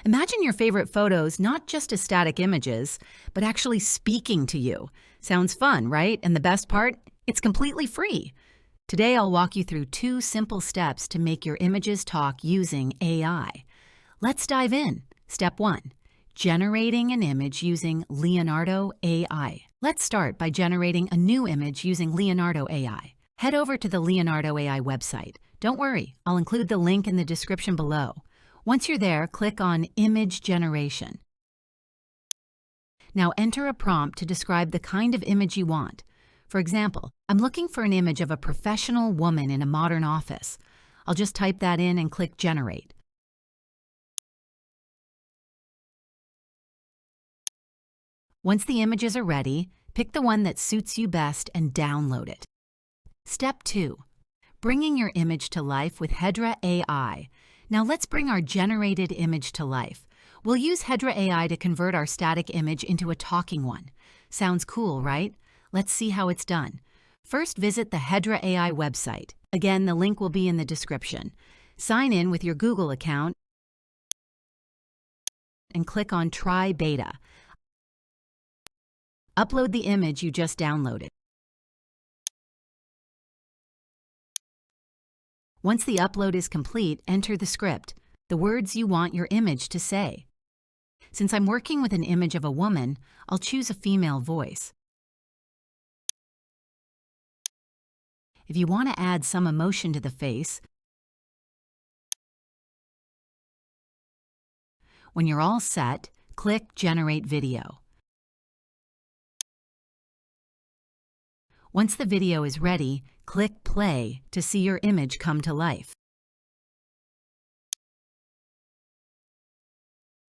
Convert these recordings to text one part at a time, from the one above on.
Imagine your favorite photos not just as static images, but actually speaking to you. Sounds fun, right? And the best part? It's completely free. Today, I'll walk you through 2 simple steps to make your images talk using AI. Let's dive in. Step 1. Generating an image using Leonardo AI. Let's start by generating a new image using Leonardo AI. Head over to the Leonardo AI website. Don't worry, I'll include the link in the description below. Once you're there, click on Image Generation. Now enter a prompt to describe the kind of image you want. For example, I'm looking for an image of a professional woman in a modern office. I'll just type that in and click Generate. Once the images are ready, pick the one that suits you best and download it. Step 2. Bringing your image to life with Hedra AI. Now let's bring our generated image to life. We'll use Hedra AI to convert our static image into a talking one. Sounds cool, right? Let's see how it's done. First, visit the Hedra AI website. Again, the link will be in the description. Sign in with your Google account and click on Try Beta. Upload the image you just downloaded. Once the upload is complete, enter the script, the words you want your image to say. Since I'm working with an image of a woman, I'll choose a female voice. If you want to add some emotion to the face, when you're all set, click Generate Video. Once the video is ready, click Play to see your image come to life.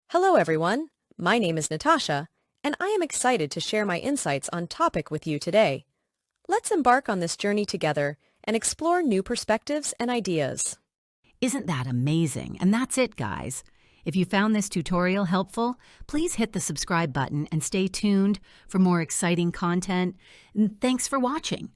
Hello everyone, my name is Natasha, and I am excited to share my insights on topic with you today. Let's embark on this journey together and explore new perspectives and ideas. Isn't that amazing? And that's it, guys. If you found this tutorial helpful, please hit the subscribe button and stay tuned for more exciting content. And thanks for watching.